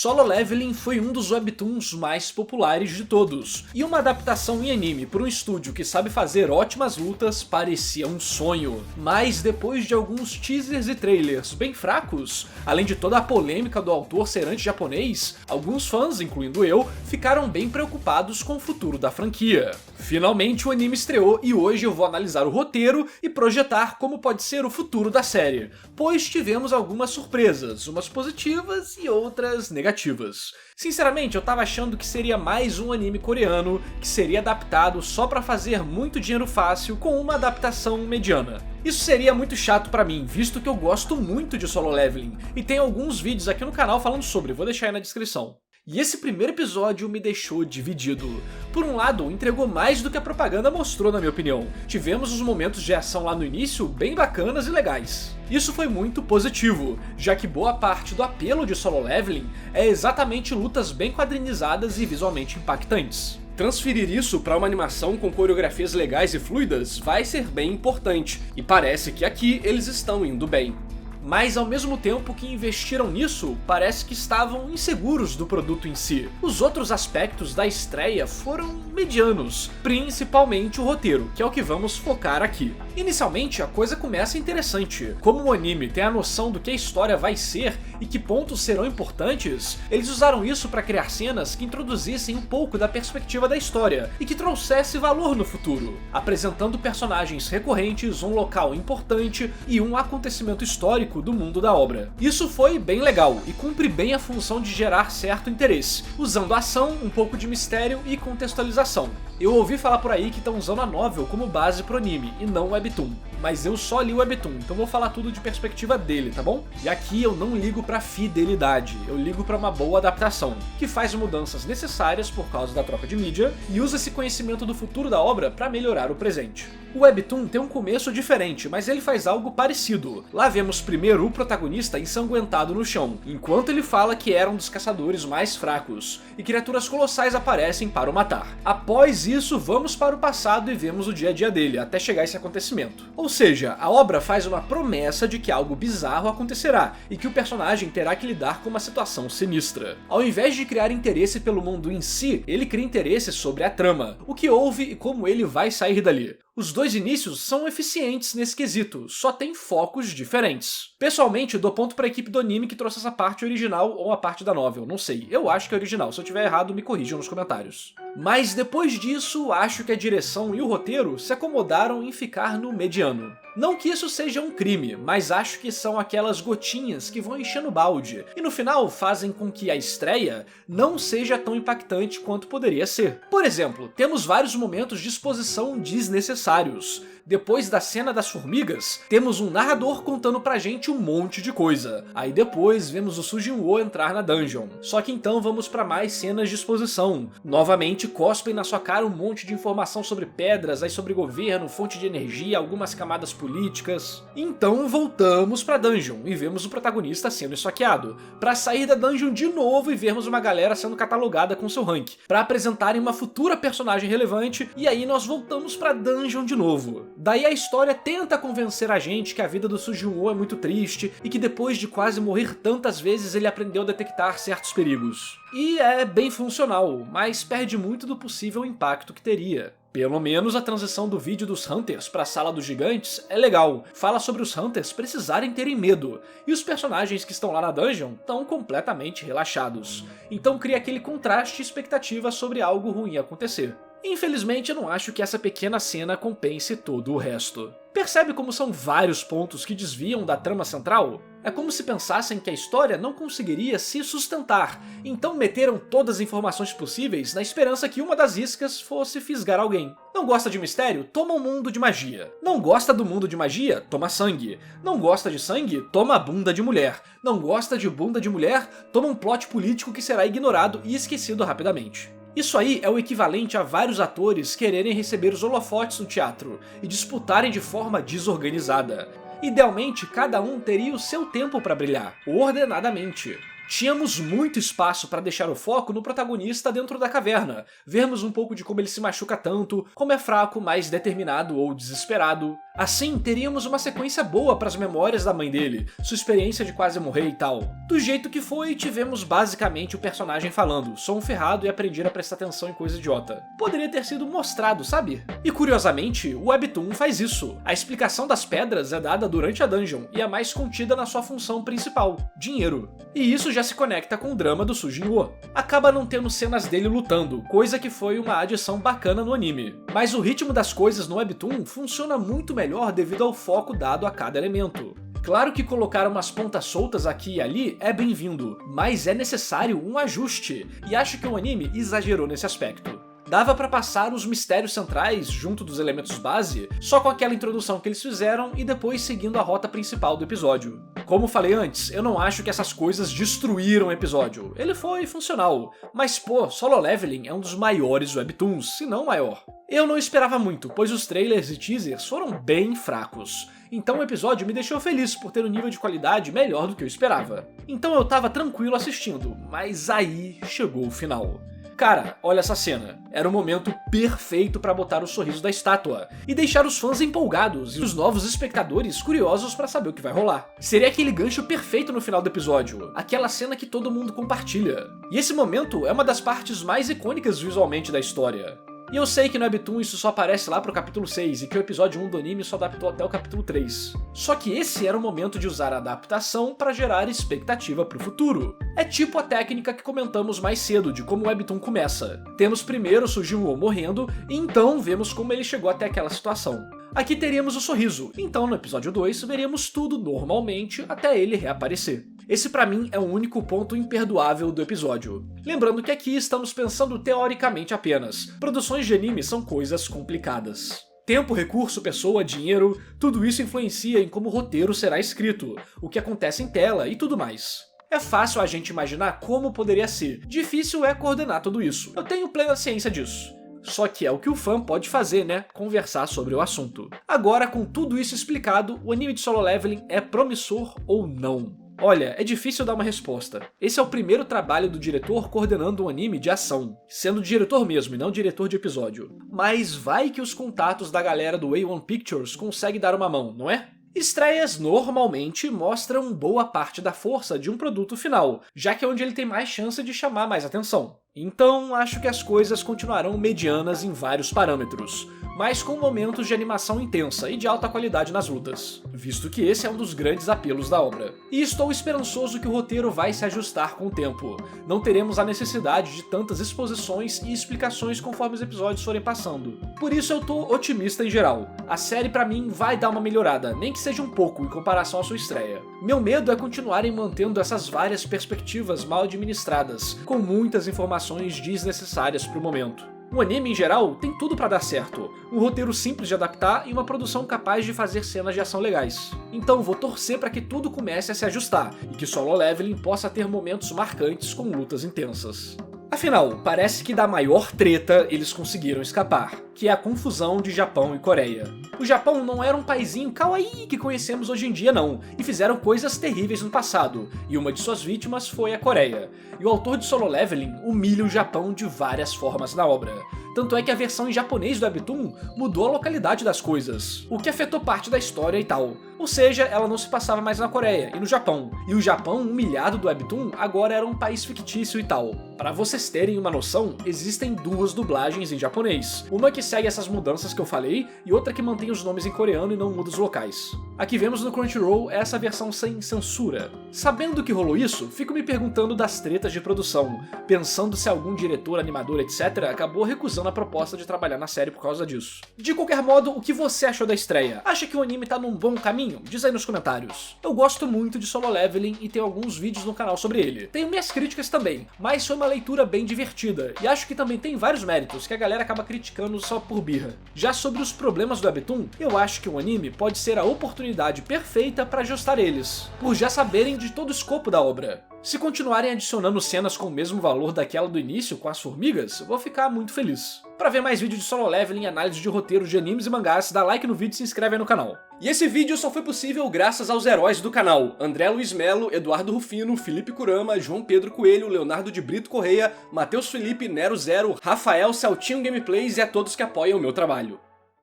Solo Leveling foi um dos webtoons mais populares de todos, e uma adaptação em anime por um estúdio que sabe fazer ótimas lutas parecia um sonho. Mas depois de alguns teasers e trailers bem fracos, além de toda a polêmica do autor ser anti-japonês, alguns fãs, incluindo eu, ficaram bem preocupados com o futuro da franquia. Finalmente o anime estreou e hoje eu vou analisar o roteiro e projetar como pode ser o futuro da série, pois tivemos algumas surpresas, umas positivas e outras negativas. Sinceramente, eu tava achando que seria mais um anime coreano que seria adaptado só pra fazer muito dinheiro fácil com uma adaptação mediana. Isso seria muito chato pra mim, visto que eu gosto muito de Solo Leveling, e tem alguns vídeos aqui no canal falando sobre, vou deixar aí na descrição. E esse primeiro episódio me deixou dividido. Por um lado, entregou mais do que a propaganda mostrou, na minha opinião. Tivemos os momentos de ação lá no início bem bacanas e legais. Isso foi muito positivo, já que boa parte do apelo de Solo Leveling é exatamente lutas bem quadrinizadas e visualmente impactantes. Transferir isso para uma animação com coreografias legais e fluidas vai ser bem importante, e parece que aqui eles estão indo bem. Mas ao mesmo tempo que investiram nisso, parece que estavam inseguros do produto em si. Os outros aspectos da estreia foram medianos, principalmente o roteiro, que é o que vamos focar aqui. Inicialmente a coisa começa interessante. Como o anime tem a noção do que a história vai ser e que pontos serão importantes, eles usaram isso para criar cenas que introduzissem um pouco da perspectiva da história e que trouxesse valor no futuro, apresentando personagens recorrentes, um local importante e um acontecimento histórico do mundo da obra. Isso foi bem legal e cumpre bem a função de gerar certo interesse, usando ação, um pouco de mistério e contextualização. Eu ouvi falar por aí que estão usando a novel como base pro anime e não o webtoon, mas eu só li o webtoon, então vou falar tudo de perspectiva dele, tá bom? E aqui eu não ligo pra fidelidade, eu ligo pra uma boa adaptação, que faz mudanças necessárias por causa da troca de mídia e usa esse conhecimento do futuro da obra pra melhorar o presente. O webtoon tem um começo diferente, mas ele faz algo parecido. Lá vemos primeiro o protagonista ensanguentado no chão, enquanto ele fala que era um dos caçadores mais fracos, e criaturas colossais aparecem para o matar. Após isso, vamos para o passado e vemos o dia a dia dele, até chegar esse acontecimento. Ou seja, a obra faz uma promessa de que algo bizarro acontecerá, e que o personagem terá que lidar com uma situação sinistra. Ao invés de criar interesse pelo mundo em si, ele cria interesse sobre a trama, o que houve e como ele vai sair dali. Os dois inícios são eficientes nesse quesito, só tem focos diferentes. Pessoalmente, eu dou ponto pra equipe do anime que trouxe essa parte original ou a parte da novel, não sei. Eu acho que é original, se eu tiver errado me corrijam nos comentários. Mas depois disso, acho que a direção e o roteiro se acomodaram em ficar no mediano. Não que isso seja um crime, mas acho que são aquelas gotinhas que vão enchendo o balde, e no final fazem com que a estreia não seja tão impactante quanto poderia ser. Por exemplo, temos vários momentos de exposição desnecessários. Depois da cena das formigas, temos um narrador contando pra gente um monte de coisa. Aí depois vemos o Sujinwo entrar na dungeon. Só que então vamos pra mais cenas de exposição. Novamente cospem na sua cara um monte de informação sobre pedras, aí sobre governo, fonte de energia, algumas camadas políticas. Então voltamos pra dungeon e vemos o protagonista sendo esfaqueado, pra sair da dungeon de novo e vermos uma galera sendo catalogada com seu rank, pra apresentarem uma futura personagem relevante, e aí nós voltamos pra dungeon de novo. Daí a história tenta convencer a gente que a vida do Sujinwo é muito triste e que depois de quase morrer tantas vezes ele aprendeu a detectar certos perigos. E é bem funcional, mas perde muito do possível impacto que teria. Pelo menos a transição do vídeo dos Hunters para a Sala dos Gigantes é legal, fala sobre os Hunters precisarem terem medo, e os personagens que estão lá na dungeon estão completamente relaxados. Então cria aquele contraste e expectativa sobre algo ruim acontecer. Infelizmente eu não acho que essa pequena cena compense todo o resto. Percebe como são vários pontos que desviam da trama central? É como se pensassem que a história não conseguiria se sustentar, então meteram todas as informações possíveis na esperança que uma das iscas fosse fisgar alguém. Não gosta de mistério? Toma um mundo de magia. Não gosta do mundo de magia? Toma sangue. Não gosta de sangue? Toma bunda de mulher. Não gosta de bunda de mulher? Toma um plot político que será ignorado e esquecido rapidamente. Isso aí é o equivalente a vários atores quererem receber os holofotes no teatro e disputarem de forma desorganizada. Idealmente, cada um teria o seu tempo para brilhar, ordenadamente. Tínhamos muito espaço para deixar o foco no protagonista dentro da caverna, vermos um pouco de como ele se machuca tanto, como é fraco, mais determinado ou desesperado. Assim, teríamos uma sequência boa para as memórias da mãe dele, sua experiência de quase morrer e tal. Do jeito que foi, tivemos basicamente o personagem falando: sou um ferrado e aprendi a prestar atenção em coisa idiota. Poderia ter sido mostrado, sabe? E curiosamente, o Webtoon faz isso. A explicação das pedras é dada durante a dungeon e é mais contida na sua função principal, dinheiro. E isso já se conecta com o drama do Sujin-Woo. Acaba não tendo cenas dele lutando, coisa que foi uma adição bacana no anime. Mas o ritmo das coisas no Webtoon funciona muito melhor devido ao foco dado a cada elemento. Claro que colocar umas pontas soltas aqui e ali é bem-vindo, mas é necessário um ajuste, e acho que o anime exagerou nesse aspecto. Dava pra passar os mistérios centrais junto dos elementos base, só com aquela introdução que eles fizeram e depois seguindo a rota principal do episódio. Como falei antes, eu não acho que essas coisas destruíram o episódio, ele foi funcional, mas pô, Solo Leveling é um dos maiores webtoons, se não maior. Eu não esperava muito, pois os trailers e teasers foram bem fracos. Então o episódio me deixou feliz por ter um nível de qualidade melhor do que eu esperava. Então eu tava tranquilo assistindo, mas aí chegou o final. Cara, olha essa cena. Era o momento perfeito pra botar o sorriso da estátua e deixar os fãs empolgados e os novos espectadores curiosos pra saber o que vai rolar. Seria aquele gancho perfeito no final do episódio, aquela cena que todo mundo compartilha. E esse momento é uma das partes mais icônicas visualmente da história. E eu sei que no Webtoon isso só aparece lá pro capítulo 6 e que o episódio 1 do anime só adaptou até o capítulo 3. Só que esse era o momento de usar a adaptação para gerar expectativa pro futuro. É tipo a técnica que comentamos mais cedo de como o Webtoon começa. Temos primeiro o Sujin-Woo morrendo e então vemos como ele chegou até aquela situação. Aqui teríamos o sorriso, então no episódio 2 veríamos tudo normalmente até ele reaparecer. Esse pra mim é o único ponto imperdoável do episódio. Lembrando que aqui estamos pensando teoricamente apenas. Produções de anime são coisas complicadas. Tempo, recurso, pessoa, dinheiro, tudo isso influencia em como o roteiro será escrito, o que acontece em tela e tudo mais. É fácil a gente imaginar como poderia ser, difícil é coordenar tudo isso. Eu tenho plena ciência disso. Só que é o que o fã pode fazer, né? Conversar sobre o assunto. Agora, com tudo isso explicado, o anime de Solo Leveling é promissor ou não? Olha, é difícil dar uma resposta. Esse é o primeiro trabalho do diretor coordenando um anime de ação, sendo diretor mesmo e não diretor de episódio. Mas vai que os contatos da galera do A1 Pictures conseguem dar uma mão, não é? Estreias normalmente mostram boa parte da força de um produto final, já que é onde ele tem mais chance de chamar mais atenção. Então acho que as coisas continuarão medianas em vários parâmetros, mas com momentos de animação intensa e de alta qualidade nas lutas, visto que esse é um dos grandes apelos da obra. E estou esperançoso que o roteiro vai se ajustar com o tempo. Não teremos a necessidade de tantas exposições e explicações conforme os episódios forem passando. Por isso eu tô otimista em geral. A série pra mim vai dar uma melhorada, nem que seja um pouco em comparação à sua estreia. Meu medo é continuarem mantendo essas várias perspectivas mal administradas, com muitas informações desnecessárias pro momento. O anime, em geral, tem tudo pra dar certo. Um roteiro simples de adaptar e uma produção capaz de fazer cenas de ação legais. Então vou torcer pra que tudo comece a se ajustar, e que Solo Leveling possa ter momentos marcantes com lutas intensas. Afinal, parece que da maior treta eles conseguiram escapar, que é a confusão de Japão e Coreia. O Japão não era um paizinho kawaii que conhecemos hoje em dia não, e fizeram coisas terríveis no passado, e uma de suas vítimas foi a Coreia. E o autor de Solo Leveling humilha o Japão de várias formas na obra. Tanto é que a versão em japonês do Webtoon mudou a localidade das coisas, o que afetou parte da história e tal. Ou seja, ela não se passava mais na Coreia, e no Japão. E o Japão, humilhado do Webtoon, agora era um país fictício e tal. Pra vocês terem uma noção, existem duas dublagens em japonês. Uma que segue essas mudanças que eu falei, e outra que mantém os nomes em coreano e não muda os locais. A que vemos no Crunchyroll é essa versão sem censura. Sabendo que rolou isso, fico me perguntando das tretas de produção, pensando se algum diretor, animador, etc. acabou recusando a proposta de trabalhar na série por causa disso. De qualquer modo, o que você achou da estreia? Acha que o anime tá num bom caminho? Diz aí nos comentários. Eu gosto muito de Solo Leveling e tenho alguns vídeos no canal sobre ele. Tenho minhas críticas também, mas foi uma leitura bem divertida, e acho que também tem vários méritos que a galera acaba criticando só por birra. Já sobre os problemas do Webtoon, eu acho que o anime pode ser a oportunidade perfeita para ajustar eles, por já saberem de todo o escopo da obra. Se continuarem adicionando cenas com o mesmo valor daquela do início com as formigas, vou ficar muito feliz. Para ver mais vídeos de Solo Leveling e análise de roteiros de animes e mangás, dá like no vídeo e se inscreve aí no canal. E esse vídeo só foi possível graças aos heróis do canal: André Luiz Melo, Eduardo Rufino, Felipe Kurama, João Pedro Coelho, Leonardo de Brito Correia, Matheus Felipe, Nero Zero, Rafael, Celtinho Gameplays e a todos que apoiam o meu trabalho.